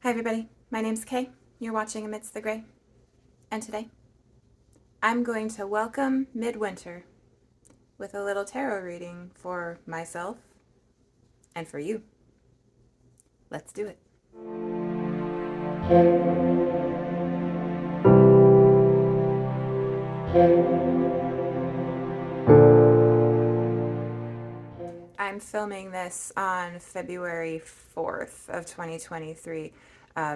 Hi everybody, my name's Kay. You're watching Amidst the Gray. And today, I'm going to welcome Midwinter with a little tarot reading for myself and for you. Let's do it. I'm filming this on February 4th of 2023.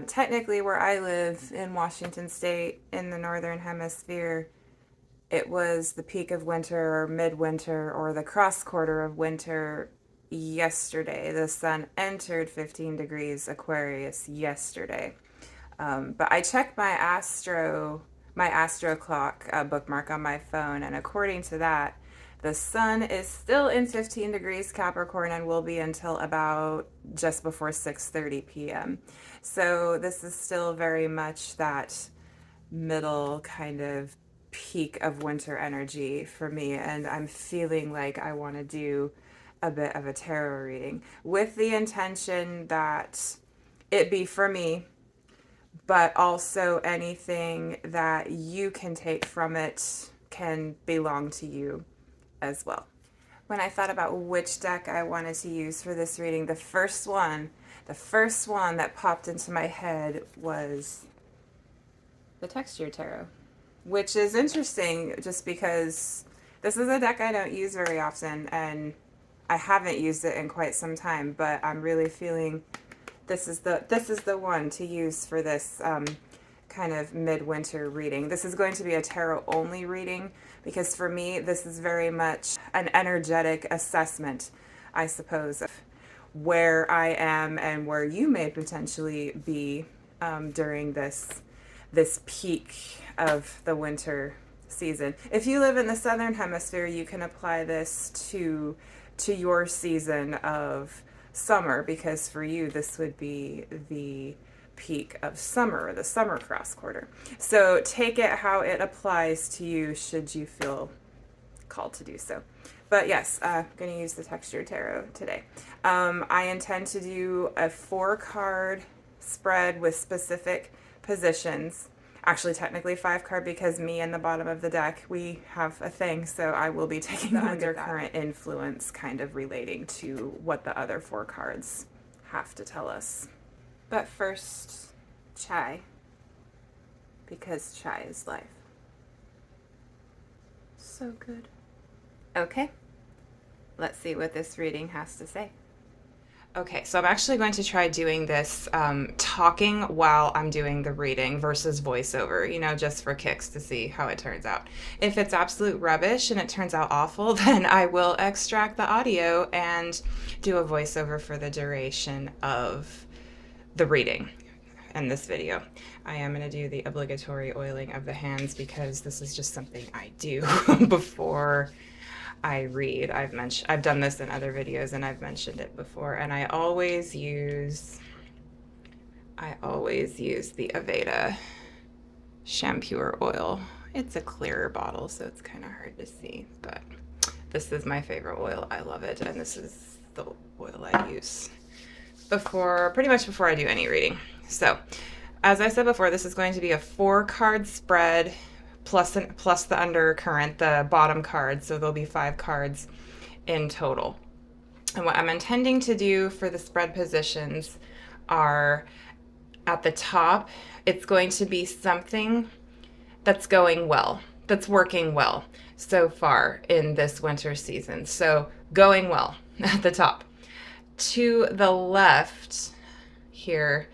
Technically, where I live in Washington State in the Northern Hemisphere, it was the peak of winter or midwinter or the cross quarter of winter yesterday. The sun entered 15 degrees Aquarius yesterday. But I checked my astro clock bookmark on my phone, and according to that, the sun is still in 15 degrees Capricorn and will be until about just before 6:30 p.m. So this is still very much that middle kind of peak of winter energy for me, and I'm feeling like I want to do a bit of a tarot reading with the intention that it be for me, but also anything that you can take from it can belong to you as well. When I thought about which deck I wanted to use for this reading, the first one that popped into my head was the Texture Tarot, which is interesting just because this is a deck I don't use very often, and I haven't used it in quite some time, but I'm really feeling this is the one to use for this kind of midwinter reading. This is going to be a tarot only reading because for me this is very much an energetic assessment, I suppose, of where I am and where you may potentially be during this peak of the winter season. If you live in the southern hemisphere, you can apply this to your season of summer, because for you this would be the peak of summer, or the summer cross quarter. So take it how it applies to you should you feel called to do so. But yes, I'm going to use the Texture Tarot today. I intend to do a 4-card spread with specific positions. Actually, technically 5-card, because me and the bottom of the deck, we have a thing. So I will be taking the undercurrent influence, kind of relating to what the other 4 cards have to tell us. But first, chai, because chai is life. So good. Okay, let's see what this reading has to say. Okay, so I'm actually going to try doing this talking while I'm doing the reading versus voiceover, just for kicks to see how it turns out. If it's absolute rubbish and it turns out awful, then I will extract the audio and do a voiceover for the duration of the reading in this video. I am going to do the obligatory oiling of the hands because this is just something I do before I read. I've done this in other videos and I've mentioned it before, and I always use the Aveda Shampure oil. It's a clearer bottle, so it's kind of hard to see, but this is my favorite oil. I love it, and this is the oil I use pretty much before I do any reading. So, as I said before, this is going to be a 4-card spread plus the undercurrent, the bottom card, so there'll be 5 cards in total. And what I'm intending to do for the spread positions are, at the top, it's going to be something that's going well, that's working well so far in this winter season. So going well at the top. To the left here,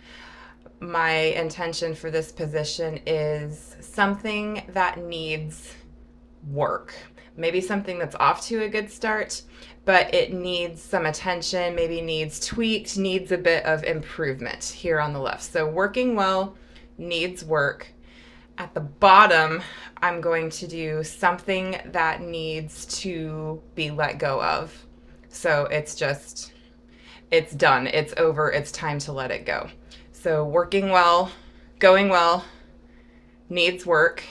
my intention for this position is something that needs work. Maybe something that's off to a good start, but it needs some attention, maybe needs tweaked, needs a bit of improvement here on the left. So working well, needs work. At the bottom, I'm going to do something that needs to be let go of. So it's done, it's over, it's time to let it go. So working well, going well, needs work,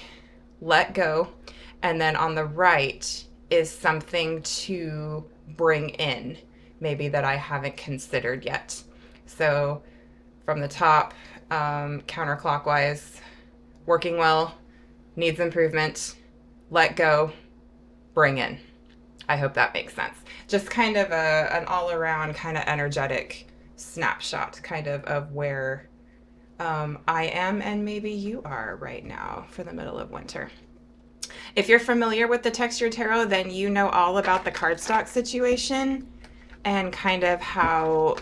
let go. And then on the right is something to bring in, maybe that I haven't considered yet. So from the top, counterclockwise, working well, needs improvement, let go, bring in. I hope that makes sense. Just kind of an all-around kind of energetic snapshot kind of where I am and maybe you are right now for the middle of winter. If you're familiar with the Texture Tarot, then you know all about the cardstock situation and kind of how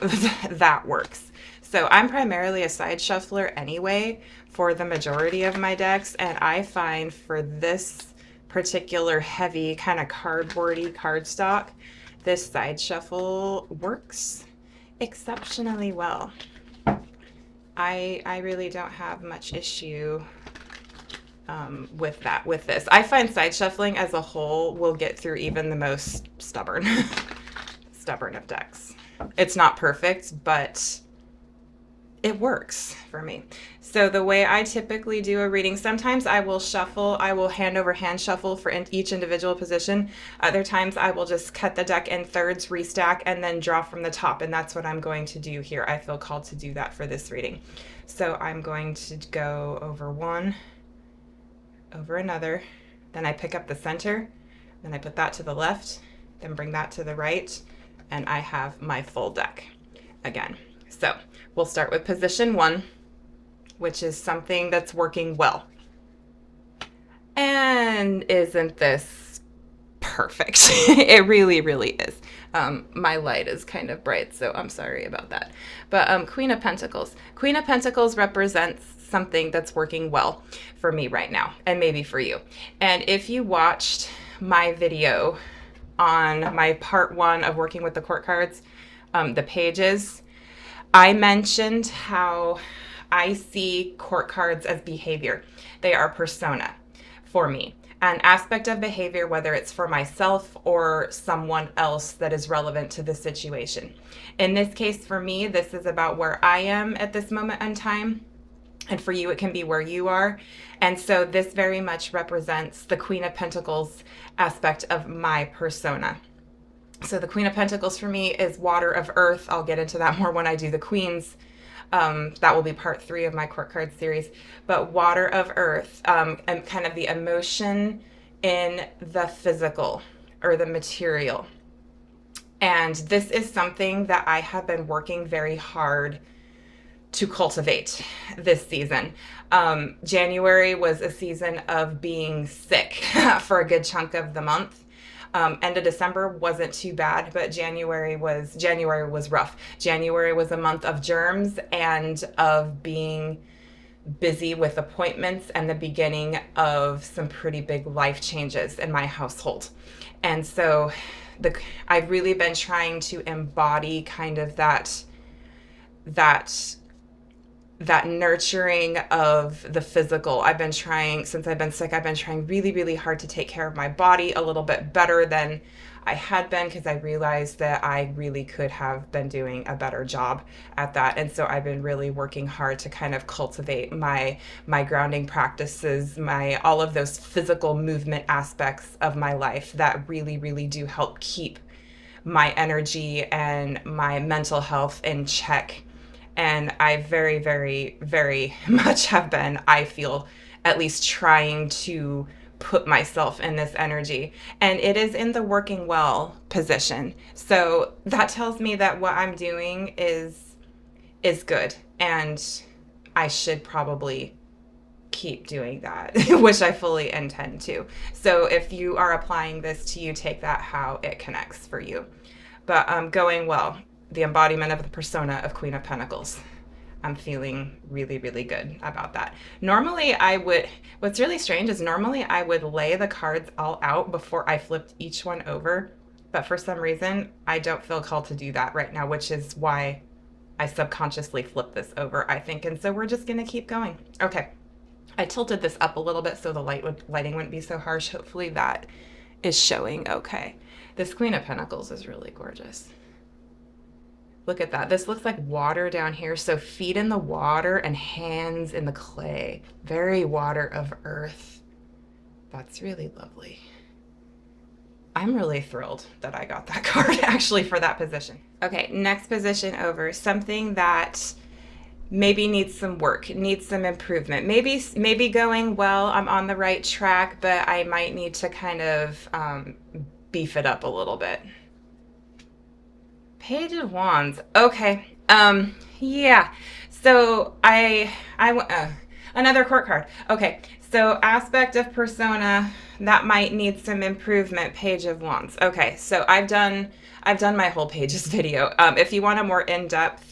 that works. So I'm primarily a side shuffler anyway for the majority of my decks, and I find for this particular heavy kind of cardboardy cardstock, this side shuffle works exceptionally well. I really don't have much issue with this. I find side shuffling as a whole will get through even the most stubborn of decks. It's not perfect, but it works for me. So the way I typically do a reading, sometimes I will shuffle, I will hand over hand shuffle for each individual position. Other times I will just cut the deck in thirds, restack, and then draw from the top. And that's what I'm going to do here. I feel called to do that for this reading. So I'm going to go over one, over another, then I pick up the center, then I put that to the left, then bring that to the right, and I have my full deck again. So we'll start with position one, which is something that's working well. And isn't this perfect? It really, really is. My light is kind of bright, so I'm sorry about that. But Queen of Pentacles. Queen of Pentacles represents something that's working well for me right now, and maybe for you. And if you watched my video on my part one of working with the court cards, the pages, I mentioned how I see court cards as behavior. They are persona for me. An aspect of behavior, whether it's for myself or someone else that is relevant to the situation. In this case, for me, this is about where I am at this moment in time. And for you, it can be where you are. And so this very much represents the Queen of Pentacles aspect of my persona. So the Queen of Pentacles for me is water of earth. I'll get into that more when I do the Queens. That will be part 3 of my court card series. But water of earth, and kind of the emotion in the physical or the material. And this is something that I have been working very hard to cultivate this season. January was a season of being sick for a good chunk of the month. End of December wasn't too bad, but January was rough. January was a month of germs and of being busy with appointments and the beginning of some pretty big life changes in my household. And so I've really been trying to embody kind of that nurturing of the physical. I've been trying, since I've been sick, I've been trying really, really hard to take care of my body a little bit better than I had been, because I realized that I really could have been doing a better job at that. And so I've been really working hard to kind of cultivate my grounding practices, all of those physical movement aspects of my life that really, really do help keep my energy and my mental health in check. And I very, very, very much have been, I feel, at least trying to put myself in this energy. And it is in the working well position. So that tells me that what I'm doing is good. And I should probably keep doing that, which I fully intend to. So if you are applying this to you, take that how it connects for you. But going well. The embodiment of the persona of Queen of Pentacles. I'm feeling really, really good about that. Normally what's really strange is normally I would lay the cards all out before I flipped each one over. But for some reason, I don't feel called to do that right now, which is why I subconsciously flipped this over, I think. And so we're just going to keep going. Okay. I tilted this up a little bit so the lighting wouldn't be so harsh. Hopefully that is showing okay. This Queen of Pentacles is really gorgeous. Look at that. This looks like water down here. So feet in the water and hands in the clay. Very water of earth. That's really lovely. I'm really thrilled that I got that card actually for that position. Okay, next position over. Something that maybe needs some work, needs some improvement. Maybe going well, I'm on the right track, but I might need to kind of beef it up a little bit. Page of Wands. Okay. Yeah. So another court card. Okay. So aspect of persona that might need some improvement. Page of Wands. Okay. So I've done my whole pages video. If you want a more in-depth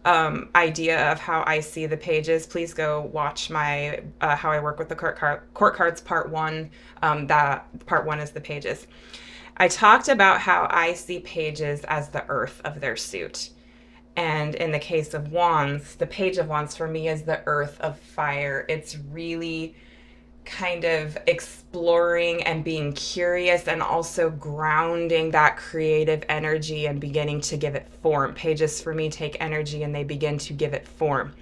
idea of how I see the pages, please go watch my how I work with the court cards part 1. That part 1 is the pages. I talked about how I see pages as the earth of their suit. And in the case of Wands, the Page of Wands for me is the earth of fire. It's really kind of exploring and being curious and also grounding that creative energy and beginning to give it form. Pages for me take energy and they begin to give it form.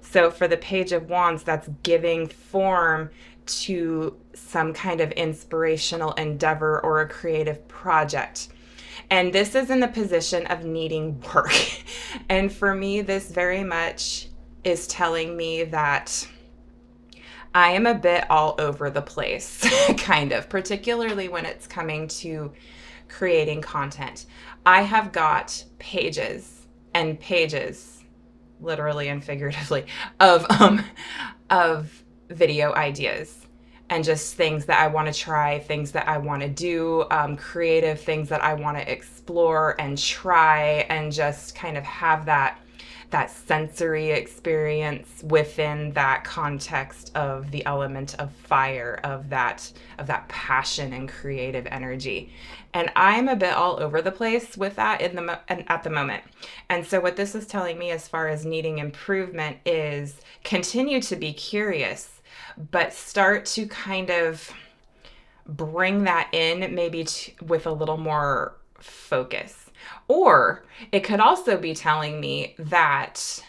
So for the Page of Wands, that's giving form to some kind of inspirational endeavor or a creative project. And this is in the position of needing work. And for me, this very much is telling me that I am a bit all over the place, kind of, particularly when it's coming to creating content. I have got pages and pages, literally and figuratively, of video ideas and just things that I want to try, things that I want to do, creative things that I want to explore and try, and just kind of have that sensory experience within that context of the element of fire, of that passion and creative energy. And I'm a bit all over the place with that at the moment. And so what this is telling me as far as needing improvement is continue to be curious, but start to kind of bring that in maybe with a little more focus. Or it could also be telling me that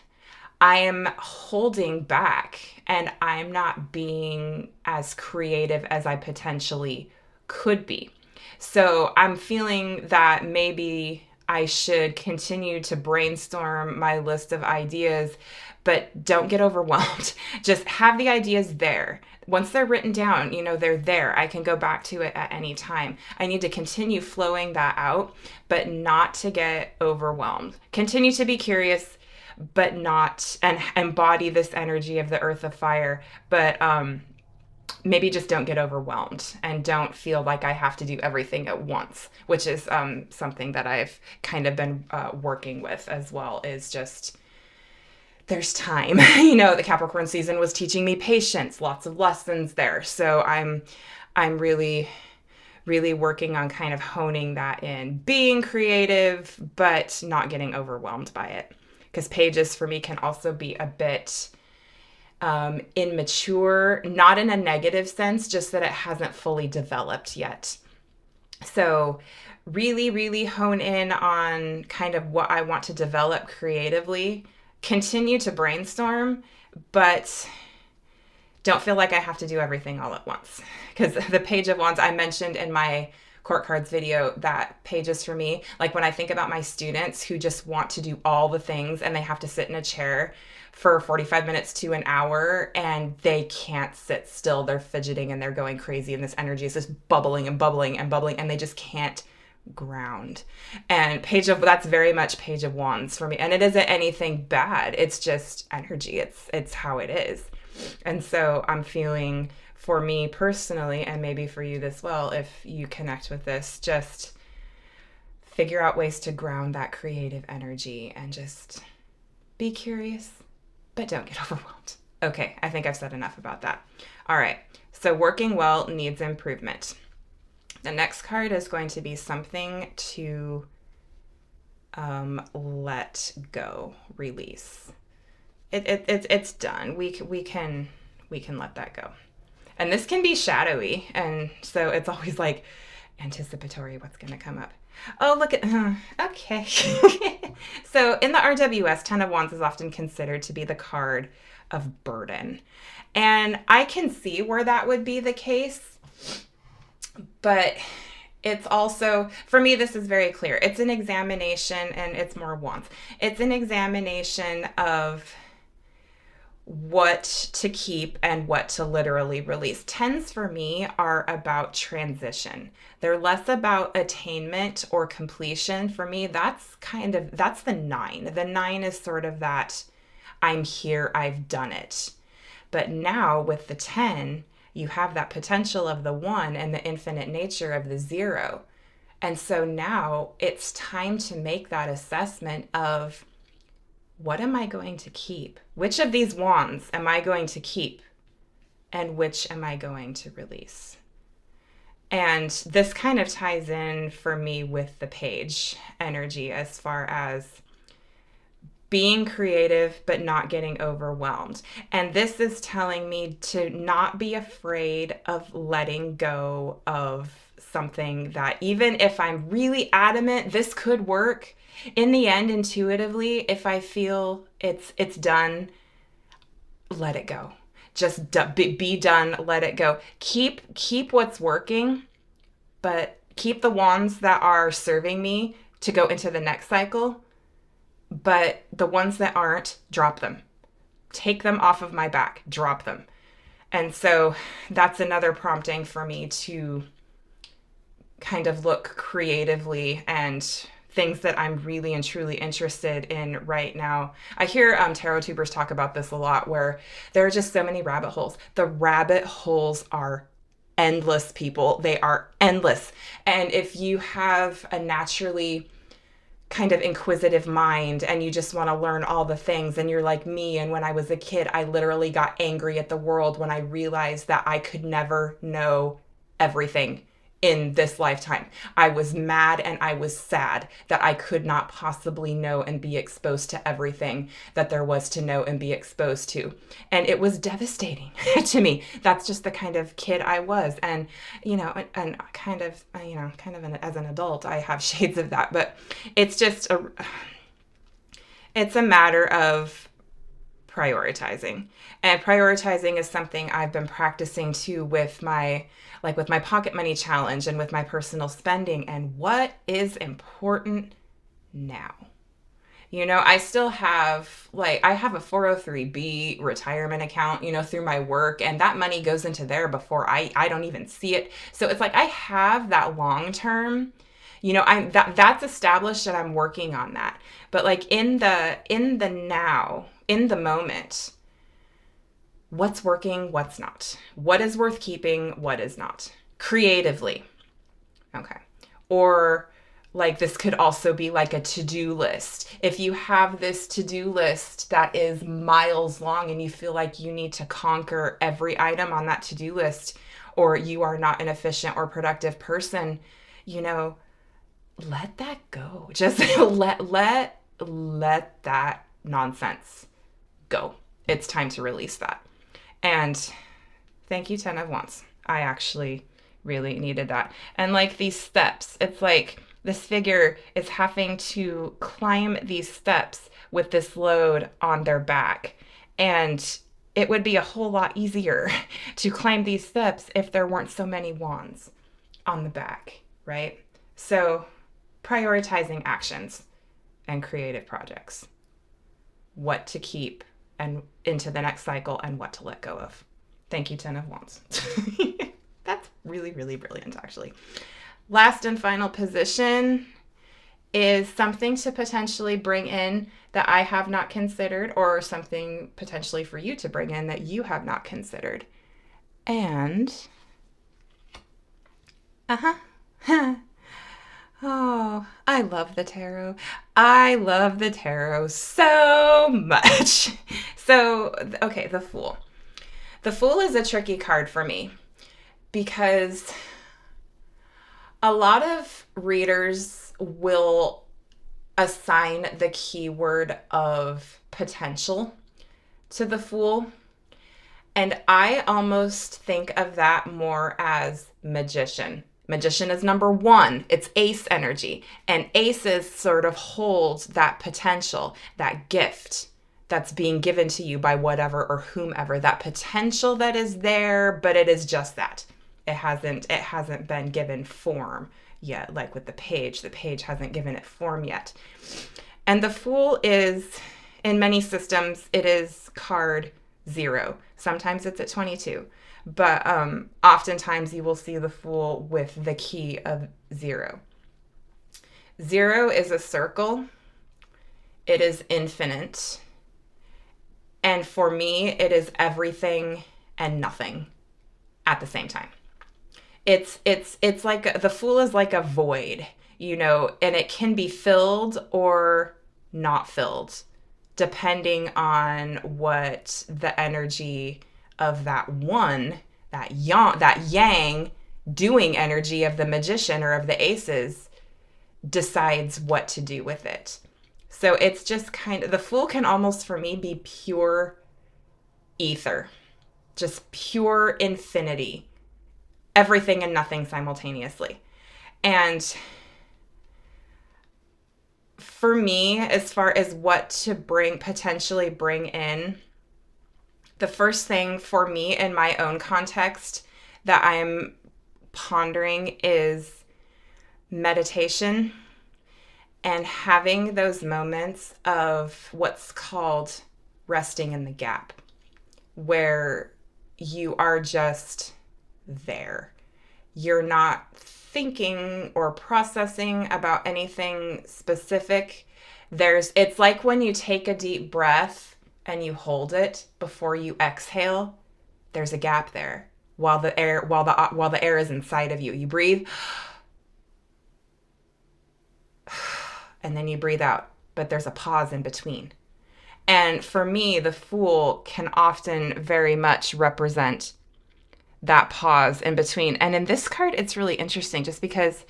I am holding back and I'm not being as creative as I potentially could be. So I'm feeling that maybe I should continue to brainstorm my list of ideas, but don't get overwhelmed. Just have the ideas there. Once they're written down, they're there. I can go back to it at any time. I need to continue flowing that out, but not to get overwhelmed. Continue to be curious, but not, and embody this energy of the earth of fire, but maybe just don't get overwhelmed and don't feel like I have to do everything at once, which is something that I've kind of been working with as well, is just there's time. The Capricorn season was teaching me patience, lots of lessons there. So I'm really, really working on kind of honing that in, being creative, but not getting overwhelmed by it. Because pages for me can also be a bit immature, not in a negative sense, just that it hasn't fully developed yet. So really, really hone in on kind of what I want to develop creatively. Continue to brainstorm, but don't feel like I have to do everything all at once. Because the Page of Wands, I mentioned in my court cards video that pages for me, like when I think about my students who just want to do all the things and they have to sit in a chair for 45 minutes to an hour and they can't sit still. They're fidgeting and they're going crazy and this energy is just bubbling and bubbling and bubbling and they just can't ground. And that's very much Page of Wands for me. And it isn't anything bad. It's just energy. It's how it is. And so I'm feeling, for me personally, and maybe for you as well, if you connect with this, just figure out ways to ground that creative energy and just be curious, but don't get overwhelmed. Okay, I think I've said enough about that. All right, so working well needs improvement. The next card is going to be something to let go, release. It's done. We can let that go. And this can be shadowy, and so it's always like anticipatory what's going to come up. Oh, look at, okay. So in the RWS, 10 of Wands is often considered to be the card of burden. And I can see where that would be the case. But it's also, for me, this is very clear. It's an examination, and it's more Wands. It's an examination of what to keep and what to literally release. Tens for me are about transition. They're less about attainment or completion. For me, that's the nine. The nine is sort of that I'm here, I've done it. But now with the 10, you have that potential of the one and the infinite nature of the zero. And so now it's time to make that assessment of, what am I going to keep? Which of these wands am I going to keep? And which am I going to release? And this kind of ties in for me with the page energy as far as being creative, but not getting overwhelmed. And this is telling me to not be afraid of letting go of something that, even if I'm really adamant, this could work, in the end, intuitively, if I feel it's done, let it go. Just be done, let it go. Keep what's working, but keep the ones that are serving me to go into the next cycle. But the ones that aren't, drop them. Take them off of my back, drop them. And so that's another prompting for me to kind of look creatively and things that I'm really and truly interested in right now. I hear tarot tubers talk about this a lot, where there are just so many rabbit holes. The rabbit holes are endless, people. They are endless. And if you have a naturally kind of inquisitive mind and you just want to learn all the things, and you're like me, and when I was a kid, I literally got angry at the world when I realized that I could never know everything in this lifetime. I was mad and I was sad that I could not possibly know and be exposed to everything that there was to know and be exposed to. And it was devastating to me. That's just the kind of kid I was. And, and kind of as an adult, I have shades of that, but it's a matter of prioritizing. And prioritizing is something I've been practicing too with my pocket money challenge and with my personal spending, and what is important now. I still have I have a 403b retirement account, through my work, and that money goes into there before I don't even see it. So it's like I have that long term, that's established and I'm working on that. But in the now, in the moment, what's working, what's not? What is worth keeping, what is not? Creatively. Okay. Or this could also be like a to-do list. If you have this to-do list that is miles long and you feel like you need to conquer every item on that to-do list, or you are not an efficient or productive person, let that go. Just let that nonsense go. It's time to release that. And thank you, 10 of Wands. I actually really needed that. And these steps, it's like this figure is having to climb these steps with this load on their back. And it would be a whole lot easier to climb these steps if there weren't so many wands on the back, right? So prioritizing actions and creative projects. What to keep and into the next cycle, and what to let go of. Thank you, 10 of Wands. That's really, really brilliant, actually. Last and final position is something to potentially bring in that I have not considered, or something potentially for you to bring in that you have not considered. And, oh, I love the tarot. I love the tarot so much. So, okay, the Fool. The Fool is a tricky card for me because a lot of readers will assign the keyword of potential to the Fool. And I almost think of that more as magician. Magician is number one. It's ace energy. And aces sort of hold that potential, that gift that's being given to you by whatever or whomever, that potential that is there, but it is just that. It hasn't been given form yet. Like with the page hasn't given it form yet. And the Fool is, in many systems, it is card 0. Sometimes it's at 22. But oftentimes you will see the Fool with the key of 0. 0 is a circle. It is infinite. And for me, it is everything and nothing at the same time. It's like the Fool is like a void, and it can be filled or not filled, depending on what the energy of that one, that yang doing energy of the Magician or of the Aces decides what to do with it. So it's just the Fool can almost for me be pure ether, just pure infinity, everything and nothing simultaneously. And for me, as far as what to potentially bring in, the first thing for me in my own context that I'm pondering is meditation and having those moments of what's called resting in the gap, where you are just there. You're not thinking or processing about anything specific. It's like when you take a deep breath and you hold it before you exhale, there's a gap there while the air is inside of you. You breathe and then you breathe out, but there's a pause in between. And for me, the Fool can often very much represent that pause in between. And in this card, it's really interesting just because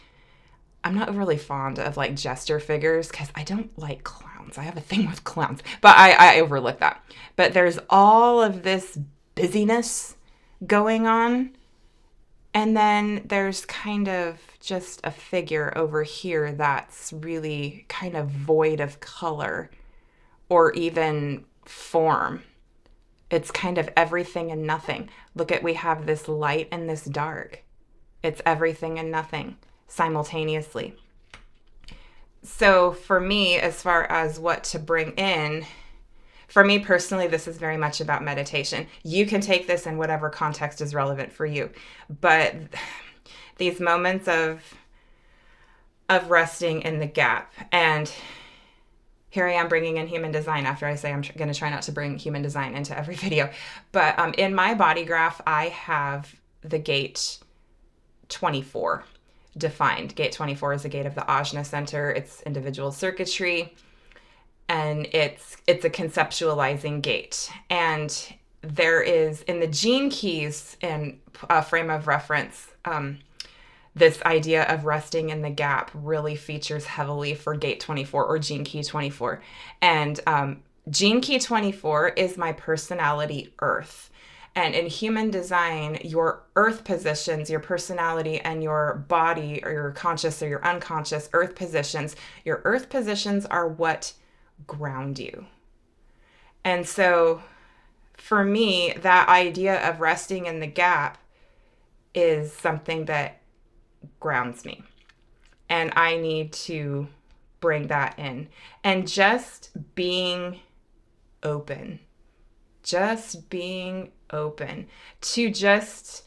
I'm not really fond of like jester figures because I don't like clowns. I have a thing with clowns, but I overlook that. But there's all of this busyness going on. And then there's kind of just a figure over here that's really kind of void of color or even form. It's kind of everything and nothing. We have this light and this dark. It's everything and nothing simultaneously. So for me, as far as what to bring in, for me personally, this is very much about meditation. You can take this in whatever context is relevant for you. But these moments of resting in the gap, and here I am bringing in human design after I say I'm going to try not to bring human design into every video. But in my body graph, I have the gate 24 defined. Gate 24 is the gate of the Ajna Center. It's individual circuitry, and it's a conceptualizing gate. And there is, in the gene keys and frame of reference, this idea of resting in the gap really features heavily for gate 24 or gene key 24. And gene key 24 is my personality earth. And in human design, your earth positions, your personality and your body or your conscious or your unconscious earth positions, your earth positions are what ground you. And so for me, that idea of resting in the gap is something that grounds me. And I need to bring that in. And just being open to just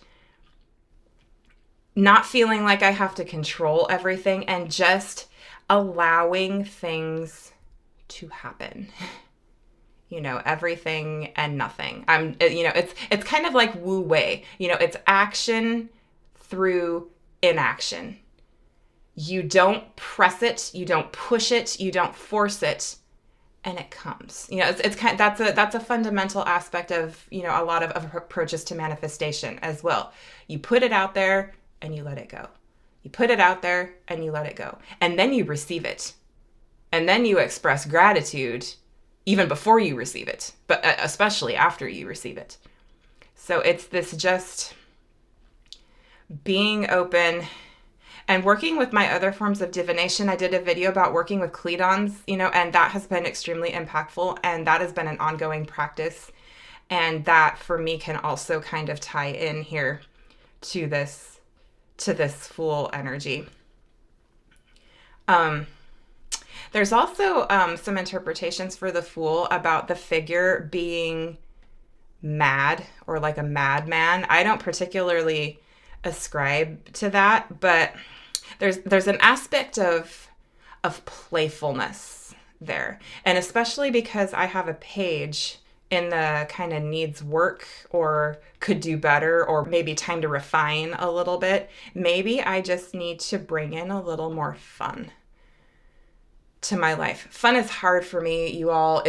not feeling like I have to control everything and just allowing things to happen. Everything and nothing. It's kind of like Wu Wei. It's action through inaction. You don't press it, you don't push it, you don't force it, and it comes. It's kind of, that's a fundamental aspect of a lot of approaches to manifestation as well. You put it out there and you let it go. You put it out there and you let it go, and then you receive it, and then you express gratitude even before you receive it, but especially after you receive it. So it's this just being open and working with my other forms of divination. I did a video about working with Cledons, and that has been extremely impactful, and that has been an ongoing practice. And that for me can also kind of tie in here to this Fool energy. There's also some interpretations for the Fool about the figure being mad or like a madman. I don't particularly ascribe to that, but there's an aspect of playfulness there. And especially because I have a page in the kind of needs work or could do better or maybe time to refine a little bit, maybe I just need to bring in a little more fun to my life. Fun is hard for me, you all.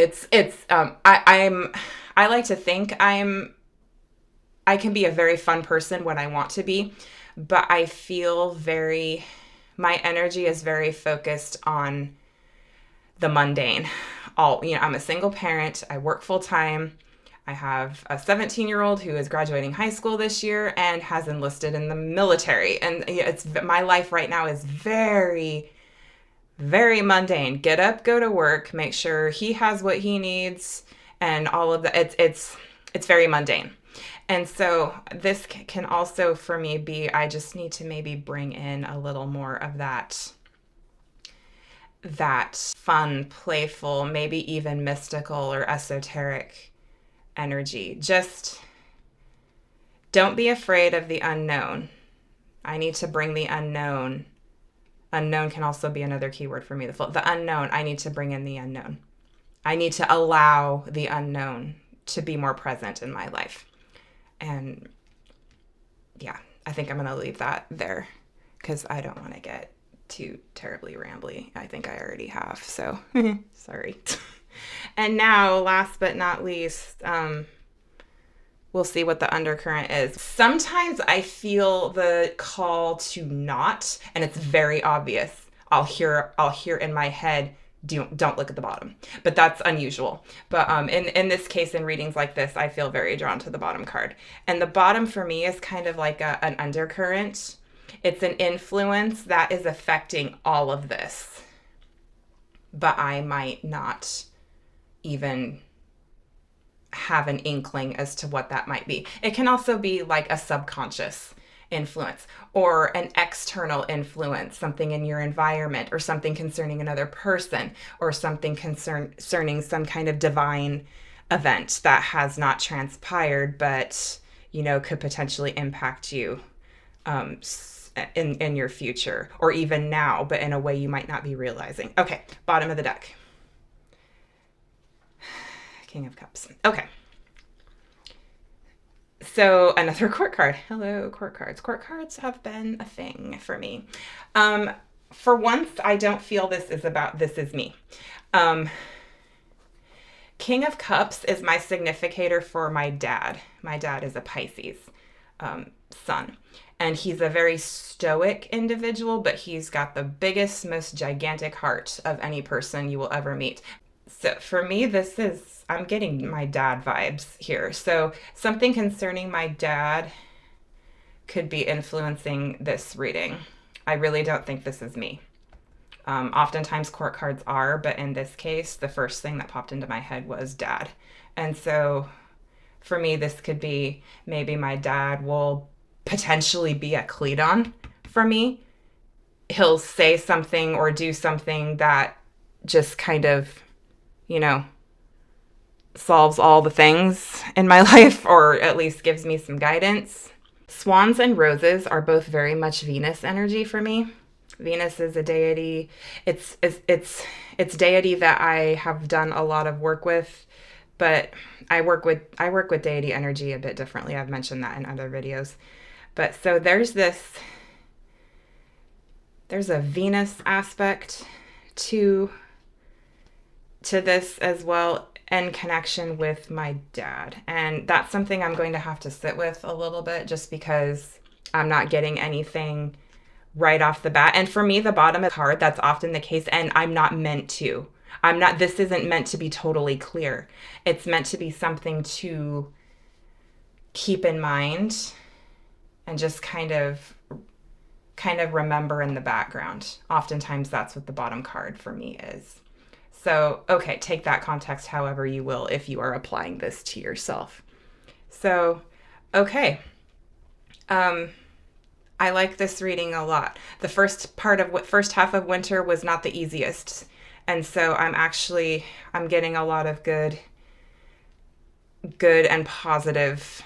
I like to think I can be a very fun person when I want to be, but I feel my energy is very focused on the mundane. I'm a single parent. I work full time. I have a 17-year-old who is graduating high school this year and has enlisted in the military. And my life right now is very, very mundane. Get up, go to work, make sure he has what he needs, and all of that. It's very mundane. And so this can also for me be, I just need to maybe bring in a little more of that fun, playful, maybe even mystical or esoteric energy. Just don't be afraid of the unknown. I need to bring the unknown. Unknown can also be another keyword for me. The unknown, I need to bring in the unknown. I need to allow the unknown to be more present in my life. And yeah, I think I'm going to leave that there because I don't want to get too terribly rambly. I think I already have, so sorry. And now, last but not least, we'll see what the undercurrent is. Sometimes I feel the call to not, and it's very obvious. I'll hear in my head, don't look at the bottom, but that's unusual. But in this case, in readings like this, I feel very drawn to the bottom card. And the bottom for me is kind of like an undercurrent. It's an influence that is affecting all of this, but I might not even have an inkling as to what that might be. It can also be like a subconscious influence or an external influence, something in your environment or something concerning another person or something concerning some kind of divine event that has not transpired, but, could potentially impact you in your future or even now, but in a way you might not be realizing. Okay, bottom of the deck. King of Cups. Okay. So another court card. Hello, court cards. Court cards have been a thing for me. For once, I don't feel this is me. King of Cups is my significator for my dad. My dad is a Pisces sun. And he's a very stoic individual, but he's got the biggest, most gigantic heart of any person you will ever meet. So for me, I'm getting my dad vibes here. So something concerning my dad could be influencing this reading. I really don't think this is me. Oftentimes court cards are, but in this case, the first thing that popped into my head was dad. And so for me, this could be maybe my dad will potentially be a Cledon for me. He'll say something or do something that just kind of, solves all the things in my life, or at least gives me some guidance. Swans and roses are both very much Venus energy for me. Venus is a deity. It's deity that I have done a lot of work with, but I work with deity energy a bit differently. I've mentioned that in other videos. But so there's a Venus aspect to this as well, in connection with my dad. And that's something I'm going to have to sit with a little bit, just because I'm not getting anything right off the bat. And for me, the bottom of the card, that's often the case. And this isn't meant to be totally clear. It's meant to be something to keep in mind and just kind of remember in the background. Oftentimes that's what the bottom card for me is. So, okay, take that context however you will if you are applying this to yourself. So, okay. I like this reading a lot. The first half of winter was not the easiest. And so I'm getting a lot of good good and positive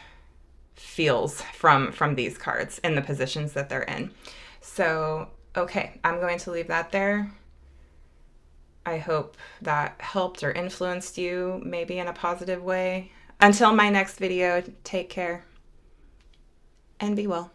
feels from these cards in the positions that they're in. So, okay, I'm going to leave that there. I hope that helped or influenced you maybe in a positive way. Until my next video, take care and be well.